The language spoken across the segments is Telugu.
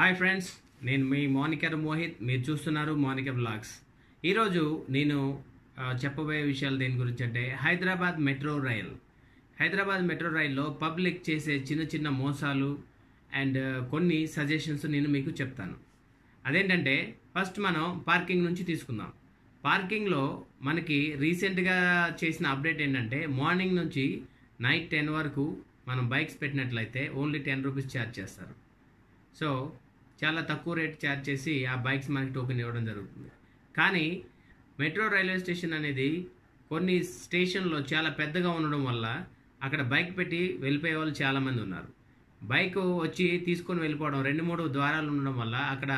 హాయ్ ఫ్రెండ్స్, నేను మీ మోనికర్ మోహిత్. మీరు చూస్తున్నారు మోనికర్ బ్లాగ్స్. ఈరోజు నేను చెప్పబోయే విషయాలు దేని గురించి అంటే Hyderabad metro rail. Hyderabad metro రైల్లో పబ్లిక్ చేసే చిన్న చిన్న మోసాలు అండ్ కొన్ని సజెషన్స్ నేను మీకు చెప్తాను. అదేంటంటే ఫస్ట్ మనం పార్కింగ్ నుంచి తీసుకుందాం. పార్కింగ్లో మనకి రీసెంట్గా చేసిన అప్డేట్ ఏంటంటే మార్నింగ్ నుంచి నైట్ 10 వరకు మనం బైక్స్ పెట్టినట్లయితే ఓన్లీ 10 రూపీస్ ఛార్జ్ చేస్తారు. సో చాలా తక్కువ రేట్ ఛార్జ్ చేసి ఆ బైక్స్ మనకి టోకెన్ ఇవ్వడం జరుగుతుంది. కానీ మెట్రో రైల్వే స్టేషన్ అనేది కొన్ని స్టేషన్లో చాలా పెద్దగా ఉండడం వల్ల అక్కడ బైక్ పెట్టి వెళ్ళిపోయే వాళ్ళు చాలామంది ఉన్నారు. బైక్ వచ్చి తీసుకొని వెళ్ళిపోవడం 2-3 ద్వారాలు ఉండడం వల్ల అక్కడ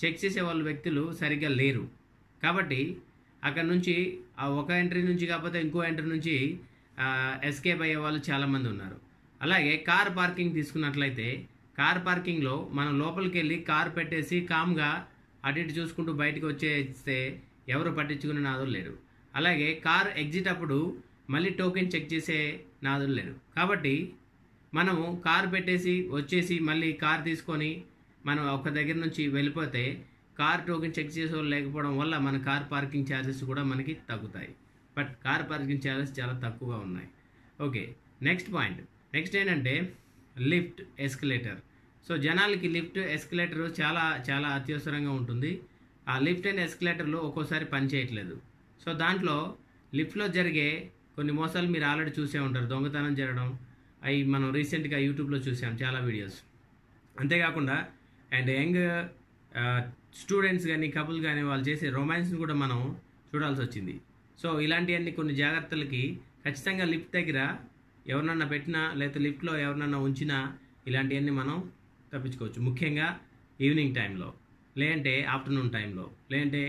చెక్ చేసే వాళ్ళు వ్యక్తులు సరిగ్గా లేరు. కాబట్టి అక్కడ నుంచి ఆ ఒక ఎంట్రీ నుంచి కాకపోతే ఇంకో ఎంట్రీ నుంచి ఎస్కేప్ అయ్యే వాళ్ళు చాలామంది ఉన్నారు. అలాగే కార్ పార్కింగ్ తీసుకున్నట్లయితే కార్ పార్కింగ్లో మనం లోపలికి వెళ్ళి కార్ పెట్టేసి కామ్గా అటు ఇటు చూసుకుంటూ బయటకు వచ్చేస్తే ఎవరు పట్టించుకునే నాదులు లేరు. అలాగే కార్ ఎగ్జిట్ అప్పుడు మళ్ళీ టోకెన్ చెక్ చేసే నాదులు లేరు. కాబట్టి మనము కార్ పెట్టేసి వచ్చేసి మళ్ళీ కార్ తీసుకొని మనం ఒక దగ్గర నుంచి వెళ్ళిపోతే కార్ టోకెన్ చెక్ చేసే వాళ్ళు లేకపోవడం వల్ల మన కార్ పార్కింగ్ ఛార్జెస్ కూడా మనకి తగ్గుతాయి. బట్ కార్ పార్కింగ్ ఛార్జెస్ చాలా తక్కువగా ఉన్నాయి. ఓకే, నెక్స్ట్ ఏంటంటే లిఫ్ట్, ఎస్కలేటర్. సో జనాలకి లిఫ్ట్, ఎస్కలేటర్ చాలా చాలా అత్యవసరంగా ఉంటుంది. ఆ లిఫ్ట్ అండ్ ఎస్కలేటర్లు ఒక్కోసారి పనిచేయట్లేదు. సో దాంట్లో లిఫ్ట్లో జరిగే కొన్ని మోసాలు మీరు ఆల్రెడీ చూసే ఉంటారు. దొంగతనం జరగడం అవి మనం రీసెంట్గా యూట్యూబ్లో చూసాం చాలా వీడియోస్. అంతేకాకుండా అండ్ యంగ్ స్టూడెంట్స్ కానీ కపుల్ కానీ వాళ్ళు చేసే రొమాన్స్ని కూడా మనం చూడాల్సి వచ్చింది. సో ఇలాంటివన్నీ కొన్ని జాగ్రత్తలకి ఖచ్చితంగా లిఫ్ట్ దగ్గర ఎవరినన్నా పెట్టినా లేకపోతే లిఫ్ట్లో ఎవరినన్నా ఉంచినా ఇలాంటివన్నీ మనం తప్పించుకోవచ్చు. ముఖ్యంగా ఈవినింగ్ టైంలో, లేదంటే ఆఫ్టర్నూన్ టైంలో, లేదంటే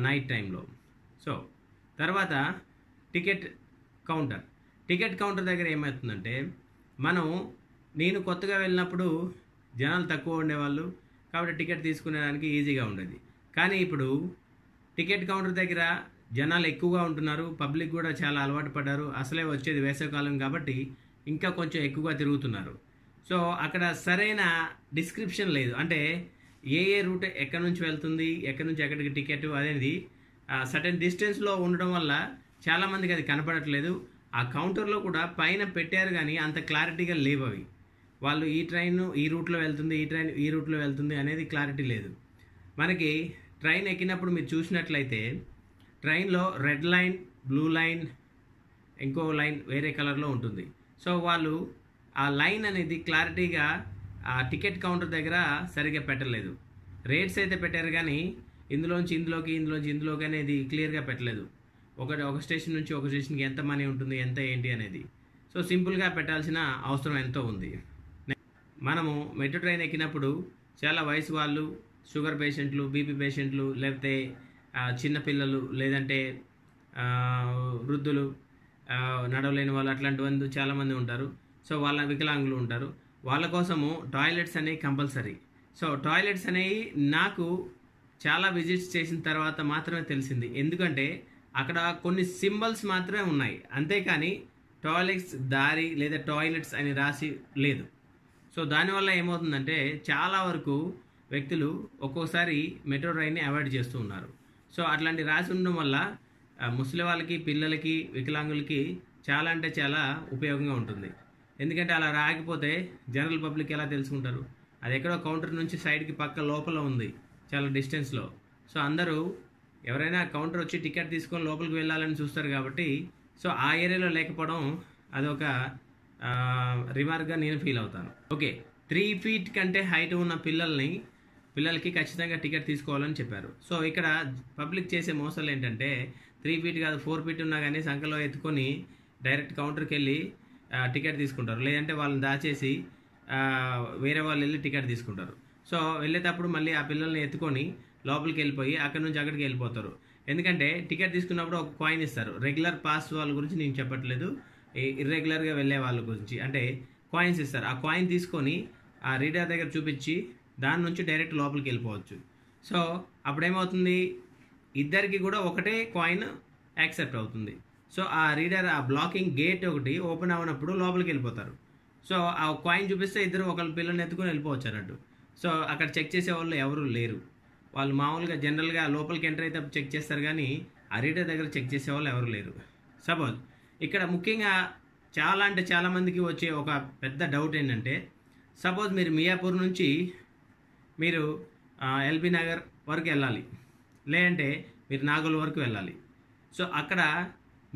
నైట్ టైంలో. సో తర్వాత టికెట్ కౌంటర్ దగ్గర ఏమవుతుందంటే నేను కొత్తగా వెళ్ళినప్పుడు జనాలు తక్కువ ఉండేవాళ్ళు కాబట్టి టికెట్ తీసుకునేదానికి ఈజీగా ఉండేది. కానీ ఇప్పుడు టికెట్ కౌంటర్ దగ్గర జనాలు ఎక్కువగా ఉంటున్నారు, పబ్లిక్ కూడా చాలా అలవాటు పడ్డారు. అసలే వచ్చేది వేసవికాలం కాబట్టి ఇంకా కొంచెం ఎక్కువగా తిరుగుతున్నారు. సో అక్కడ సరైన డిస్క్రిప్షన్ లేదు. అంటే ఏ రూట్ ఎక్కడి నుంచి వెళ్తుంది, ఎక్కడి నుంచి ఎక్కడికి టికెట్ అనేది సర్టెన్ డిస్టెన్స్లో ఉండడం వల్ల చాలామందికి అది కనపడట్లేదు. ఆ కౌంటర్లో కూడా పైన పెట్టారు కానీ అంత క్లారిటీగా లేవు అవి. వాళ్ళు ఈ ట్రైన్ ఈ రూట్లో వెళ్తుంది, ఈ ట్రైన్ ఈ రూట్లో వెళ్తుంది అనేది క్లారిటీ లేదు. మనకి ట్రైన్ ఎక్కినప్పుడు మీరు చూసినట్లయితే ట్రైన్లో రెడ్ లైన్, బ్లూ లైన్, ఇంకో లైన్ వేరే కలర్లో ఉంటుంది. సో వాళ్ళు ఆ లైన్ అనేది క్లారిటీగా ఆ టికెట్ కౌంటర్ దగ్గర సరిగ్గా పెట్టలేదు. రేట్స్ అయితే పెట్టారు కానీ ఇందులోంచి ఇందులోకి అనేది క్లియర్గా పెట్టలేదు. ఒక స్టేషన్ నుంచి ఒక స్టేషన్కి ఎంత మనీ ఉంటుంది, ఎంత ఏంటి అనేది. సో సింపుల్గా పెట్టాల్సిన అవసరం ఎంతో ఉంది. మనము మెట్రో ట్రైన్ ఎక్కినప్పుడు చాలా వయసు వాళ్ళు, షుగర్ పేషెంట్లు, బీపీ పేషెంట్లు, లేకపోతే చిన్నపిల్లలు, లేదంటే వృద్ధులు, నడవలేని వాళ్ళు, అట్లాంటి వాళ్ళు చాలామంది ఉంటారు. సో వాళ్ళ వికలాంగులు ఉంటారు. వాళ్ళ కోసము టాయిలెట్స్ అనేవి కంపల్సరీ. సో టాయిలెట్స్ అనేవి నాకు చాలా విజిట్స్ చేసిన తర్వాత మాత్రమే తెలిసింది. ఎందుకంటే అక్కడ కొన్ని సింబల్స్ మాత్రమే ఉన్నాయి, అంతేకాని టాయిలెట్స్ దారి లేదా టాయిలెట్స్ అని రాసి లేదు. సో దానివల్ల ఏమవుతుందంటే చాలా వరకు వ్యక్తులు ఒక్కోసారి మెట్రో రైన్ని అవాయిడ్ చేస్తూ ఉన్నారు. సో అట్లాంటి రాసి ఉండడం వల్ల ముసలి వాళ్ళకి, పిల్లలకి, వికలాంగులకి చాలా అంటే చాలా ఉపయోగంగా ఉంటుంది. ఎందుకంటే అలా రాకపోతే జనరల్ పబ్లిక్ ఎలా తెలుసుకుంటారు? అది ఎక్కడో కౌంటర్ నుంచి సైడ్కి పక్క లోపల ఉంది, చాలా డిస్టెన్స్లో. సో అందరూ ఎవరైనా కౌంటర్ వచ్చి టికెట్ తీసుకొని లోపలికి వెళ్ళాలని చూస్తారు కాబట్టి సో ఆ ఏరియాలో లేకపోవడం అదొక రిమార్క్గా నేను ఫీల్ అవుతాను. ఓకే, 3 feet కంటే హైట్ ఉన్న పిల్లలకి ఖచ్చితంగా టికెట్ తీసుకోవాలని చెప్పారు. సో ఇక్కడ పబ్లిక్ చేసే మోసాలు ఏంటంటే 3 feet కాదు 4 feet ఉన్నా కానీ సంఖ్యలో ఎత్తుకొని డైరెక్ట్ కౌంటర్కి వెళ్ళి టికెట్ తీసుకుంటారు. లేదంటే వాళ్ళని దాచేసి వేరే వాళ్ళు వెళ్ళి టికెట్ తీసుకుంటారు. సో వెళ్ళేటప్పుడు మళ్ళీ ఆ పిల్లల్ని ఎత్తుకొని లోపలికి వెళ్ళిపోయి అక్కడ నుంచి అక్కడికి వెళ్ళిపోతారు. ఎందుకంటే టికెట్ తీసుకున్నప్పుడు ఒక కాయిన్ ఇస్తారు. రెగ్యులర్ పాస్ వాళ్ళ గురించి నేను చెప్పట్లేదు, ఇర్రెగ్యులర్గా వెళ్ళే వాళ్ళ గురించి. అంటే కాయిన్స్ ఇస్తారు. ఆ కాయిన్ తీసుకొని ఆ రీడర్ దగ్గర చూపించి దాని నుంచి డైరెక్ట్ లోపలికి వెళ్ళిపోవచ్చు. సో అప్పుడేమవుతుంది, ఇద్దరికి కూడా ఒకటే కాయిన్ యాక్సెప్ట్ అవుతుంది. సో ఆ రీడర్ ఆ బ్లాకింగ్ గేట్ ఒకటి ఓపెన్ అవ్వనప్పుడు లోపలికి వెళ్ళిపోతారు. సో ఆ కాయిన్ చూపిస్తే ఇద్దరు ఒకళ్ళ పిల్లల్ని ఎత్తుకొని వెళ్ళిపోవచ్చు అన్నట్టు. సో అక్కడ చెక్ చేసే వాళ్ళు ఎవరు లేరు. వాళ్ళు మామూలుగా జనరల్గా లోపలికి ఎంటర్ అయితే చెక్ చేస్తారు, కానీ ఆ రీడర్ దగ్గర చెక్ చేసే వాళ్ళు ఎవరు లేరు. సపోజ్ ఇక్కడ ముఖ్యంగా చాలా అంటే చాలామందికి వచ్చే ఒక పెద్ద డౌట్ ఏంటంటే, సపోజ్ మీరు మియాపూర్ నుంచి మీరు ఎల్బీ నగర్ వరకు వెళ్ళాలి, లేదంటే మీరు నాగోల్ వరకు వెళ్ళాలి. సో అక్కడ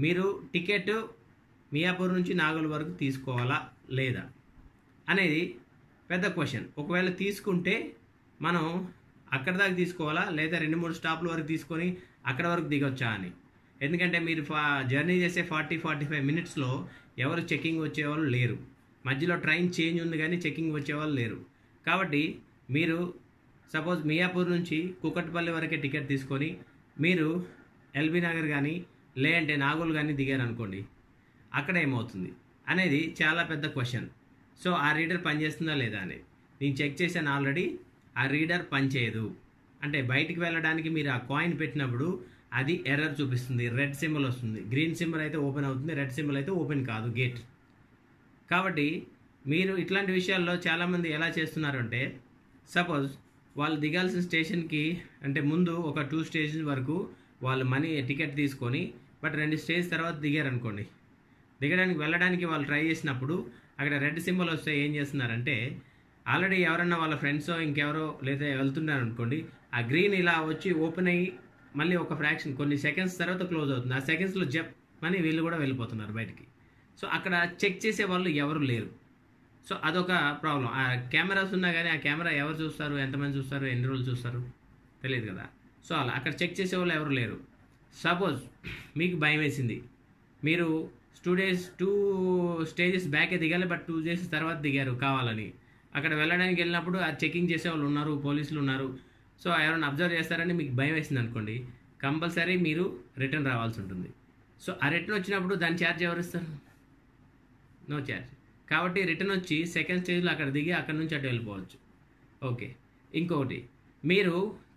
మీరు టికెట్ మియాపూర్ నుంచి నాగోల్ వరకు తీసుకోవాలా లేదా అనేది పెద్ద క్వశ్చన్. ఒకవేళ తీసుకుంటే మనం అక్కడ దాకా తీసుకోవాలా, లేదా 2-3 స్టాప్ల వరకు తీసుకొని అక్కడ వరకు దిగొచ్చా అని. ఎందుకంటే మీరు జర్నీ చేసే 40-45 మినిట్స్లో ఎవరు చెకింగ్ వచ్చేవాళ్ళు లేరు. మధ్యలో ట్రైన్ చేంజ్ ఉంది కానీ చెకింగ్ వచ్చేవాళ్ళు లేరు. కాబట్టి మీరు సపోజ్ మియాపూర్ నుంచి కూకట్పల్లి వరకే టికెట్ తీసుకొని మీరు ఎల్బీ నగర్ కానీ లేదంటే నాగోల్ కానీ దిగారు అనుకోండి, అక్కడ ఏమవుతుంది అనేది చాలా పెద్ద క్వశ్చన్. సో ఆ రీడర్ పనిచేస్తుందా లేదా అనేది నేను చెక్ చేశాను ఆల్రెడీ. ఆ రీడర్ పనిచేయదు. అంటే బయటికి వెళ్ళడానికి మీరు ఆ కాయిన్ పెట్టినప్పుడు అది ఎర్రర్ చూపిస్తుంది, రెడ్ సింబల్ వస్తుంది. గ్రీన్ సింబల్ అయితే ఓపెన్ అవుతుంది, రెడ్ సింబల్ అయితే ఓపెన్ కాదు గేట్. కాబట్టి మీరు ఇట్లాంటి విషయాల్లో చాలామంది ఎలా చేస్తున్నారు అంటే, సపోజ్ వాళ్ళు దిగాల్సిన స్టేషన్కి అంటే ముందు ఒక 2 స్టేషన్ వరకు వాళ్ళు మనీ టికెట్ తీసుకొని బట్ 2 స్టేజ్ తర్వాత దిగారనుకోండి, దిగడానికి వెళ్ళడానికి వాళ్ళు ట్రై చేసినప్పుడు అక్కడ రెడ్ సింబల్ వస్తే ఏం చేస్తున్నారంటే, ఆల్రెడీ ఎవరన్నా వాళ్ళ ఫ్రెండ్సో ఇంకెవరో లేదా వెళ్తున్నారు అనుకోండి, ఆ గ్రీన్ ఇలా వచ్చి ఓపెన్ అయ్యి మళ్ళీ ఒక ఫ్రాక్షన్ కొన్ని సెకండ్స్ తర్వాత క్లోజ్ అవుతుంది. ఆ సెకండ్స్లో అని వీళ్ళు కూడా వెళ్ళిపోతున్నారు బయటికి. సో అక్కడ చెక్ చేసే వాళ్ళు ఎవరు లేరు. సో అదొక ప్రాబ్లం. ఆ కెమెరాస్ ఉన్నా కానీ ఆ కెమెరా ఎవరు చూస్తారు, ఎంతమంది చూస్తారు, ఎన్ని రోజులు చూస్తారు తెలియదు కదా. సో అలా అక్కడ చెక్ చేసే వాళ్ళు ఎవరు లేరు. సపోజ్ మీకు భయం వేసింది, మీరు 2 స్టేజెస్ బ్యాకే దిగాలి, బట్ 2 డేస్ తర్వాత దిగారు కావాలని. అక్కడ వెళ్ళడానికి వెళ్ళినప్పుడు ఆ చెకింగ్ చేసే వాళ్ళు ఉన్నారు, పోలీసులు ఉన్నారు. సో ఎవరైనా అబ్జర్వ్ చేస్తారని మీకు భయం వేసింది అనుకోండి, కంపల్సరీ మీరు రిటర్న్ రావాల్సి ఉంటుంది. సో ఆ రిటర్న్ వచ్చినప్పుడు దాని ఛార్జ్ ఎవరు ఇస్తారు? No charge. కాబట్టి రిటర్న్ వచ్చి సెకండ్ స్టేజ్లో అక్కడ దిగి అక్కడ నుంచి అటు వెళ్ళిపోవచ్చు. ఓకే. ఇంకొకటి, మీరు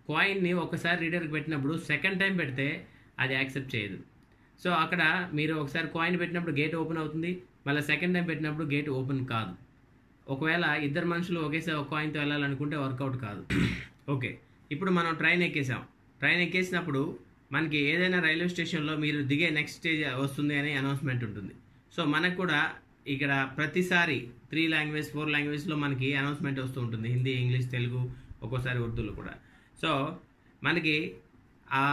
కాయిన్ని ఒకసారి రీడర్కి పెట్టినప్పుడు సెకండ్ టైం పెడితే అది యాక్సెప్ట్ చేయదు. సో అక్కడ మీరు ఒకసారి కాయిన్ పెట్టినప్పుడు గేట్ ఓపెన్ అవుతుంది, మళ్ళీ సెకండ్ టైం పెట్టినప్పుడు గేట్ ఓపెన్ కాదు. ఒకవేళ ఇద్దరు మనుషులు ఒకేసారి ఒక కాయిన్తో వెళ్ళాలనుకుంటే వర్కౌట్ కాదు. ఓకే. ఇప్పుడు మనం ట్రైన్ ఎక్కేసాం. ట్రైన్ ఎక్కేసినప్పుడు మనకి ఏదైనా రైల్వే స్టేషన్లో మీరు దిగే నెక్స్ట్ స్టేజ్ వస్తుంది అని అనౌన్స్మెంట్ ఉంటుంది. సో మనకు కూడా ఇక్కడ ప్రతిసారి 3 లాంగ్వేజ్ 4 లాంగ్వేజ్లో మనకి అనౌన్స్మెంట్ వస్తూ ఉంటుంది. హిందీ, ఇంగ్లీష్, తెలుగు, ఒక్కోసారి ఉర్దూలో కూడా. సో మనకి ఆ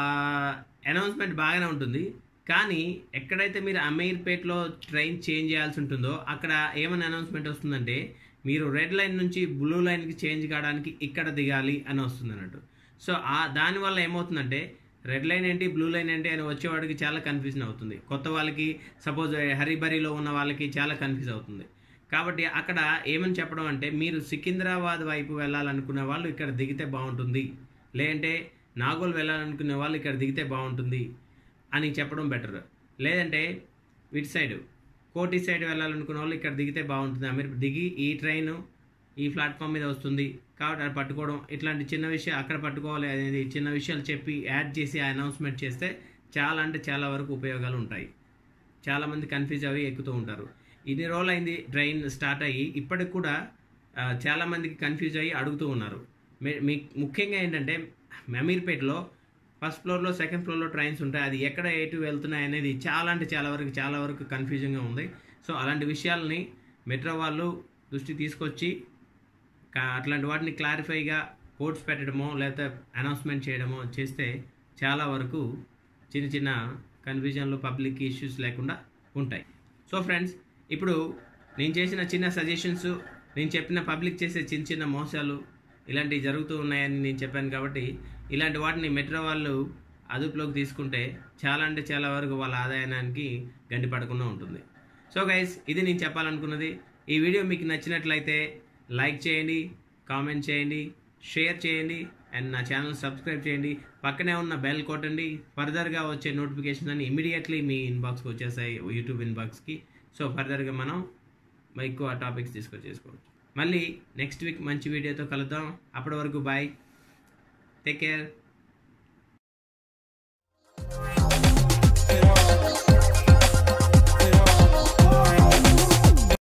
అనౌన్స్మెంట్ బాగానే ఉంటుంది. కానీ ఎక్కడైతే మీరు అమీర్పేట్లో ట్రైన్ చేంజ్ చేయాల్సి ఉంటుందో అక్కడ ఏమని అనౌన్స్మెంట్ వస్తుందంటే, మీరు రెడ్ లైన్ నుంచి బ్లూ లైన్కి చేంజ్ కావడానికి ఇక్కడ దిగాలి అని వస్తుంది అన్నట్టు. సో దానివల్ల ఏమవుతుందంటే, రెడ్ లైన్ ఏంటి, బ్లూ లైన్ ఏంటి అని వచ్చేవాడికి చాలా కన్ఫ్యూజన్ అవుతుంది. కొత్త వాళ్ళకి, సపోజ్ హరిబరిలో ఉన్న వాళ్ళకి చాలా కన్ఫ్యూజ్ అవుతుంది. కాబట్టి అక్కడ ఏమని చెప్పడం అంటే, మీరు సికింద్రాబాద్ వైపు వెళ్ళాలనుకునే వాళ్ళు ఇక్కడ దిగితే బాగుంటుంది, లేదంటే నాగోల్ వెళ్ళాలనుకునే వాళ్ళు ఇక్కడ దిగితే బాగుంటుంది అని చెప్పడం బెటర్. లేదంటే ఇటు సైడ్ కోటి సైడ్ వెళ్ళాలనుకున్న వాళ్ళు ఇక్కడ దిగితే బాగుంటుంది, మీరు దిగి ఈ ట్రైన్ ఈ ప్లాట్ఫామ్ మీద వస్తుంది కాబట్టి అది పట్టుకోవడం, ఇట్లాంటి చిన్న విషయం అక్కడ పట్టుకోవాలి అనేది చిన్న విషయాలు చెప్పి యాడ్ చేసి అనౌన్స్మెంట్ చేస్తే చాలా అంటే చాలా వరకు ఉపయోగాలు ఉంటాయి. చాలామంది కన్ఫ్యూజ్ అవి ఎక్కుతూ ఉంటారు. ఇన్ని రోజులు అయింది ట్రైన్ స్టార్ట్ అయ్యి, ఇప్పటికి కూడా చాలామందికి కన్ఫ్యూజ్ అయ్యి అడుగుతూ ఉన్నారు. ముఖ్యంగా ఏంటంటే, అమీర్పేటలో ఫస్ట్ ఫ్లోర్లో, సెకండ్ ఫ్లోర్లో ట్రైన్స్ ఉంటాయి. అది ఎక్కడ ఎటు వెళ్తున్నాయి అనేది చాలా అంటే చాలా వరకు కన్ఫ్యూజన్గా ఉంది. సో అలాంటి విషయాలని మెట్రో వాళ్ళు దృష్టి తీసుకొచ్చి అట్లాంటి వాటిని క్లారిఫైగా కోడ్స్ పెట్టడమో లేకపోతే అనౌన్స్మెంట్ చేయడమో చేస్తే చాలా వరకు చిన్న కన్ఫ్యూజన్లు, పబ్లిక్ ఇష్యూస్ లేకుండా ఉంటాయి. సో ఫ్రెండ్స్, ఇప్పుడు నేను చేసిన చిన్న సజెషన్స్, నేను చెప్పిన పబ్లిక్ చేసే చిన్న మోసాలు ఇలాంటివి జరుగుతూ ఉన్నాయని నేను చెప్పాను. కాబట్టి ఇలాంటి వాటిని మెట్రో వాళ్ళు అదుపులోకి తీసుకుంటే చాలా అంటే చాలా వరకు వాళ్ళ ఆదాయానికి గండి పడకుండా ఉంటుంది. సో గైస్, ఇది నేను చెప్పాలనుకున్నది. ఈ వీడియో మీకు నచ్చినట్లయితే లైక్ చేయండి, కామెంట్ చేయండి, షేర్ చేయండి అండ్ నా ఛానల్ సబ్స్క్రైబ్ చేయండి. పక్కనే ఉన్న బెల్ కొట్టండి. ఫర్దర్గా వచ్చే నోటిఫికేషన్ అన్ని ఇమీడియట్లీ మీ ఇన్బాక్స్కి వచ్చేసాయి, యూట్యూబ్ ఇన్బాక్స్కి. సో ఫర్దర్గా మనం ఎక్కువ టాపిక్స్ తీసుకొచ్చేసుకోవచ్చు. మళ్ళీ నెక్స్ట్ వీక్ మంచి వీడియోతో కలుద్దాం. అప్పటి వరకు బాయ్, టేక్ కేర్.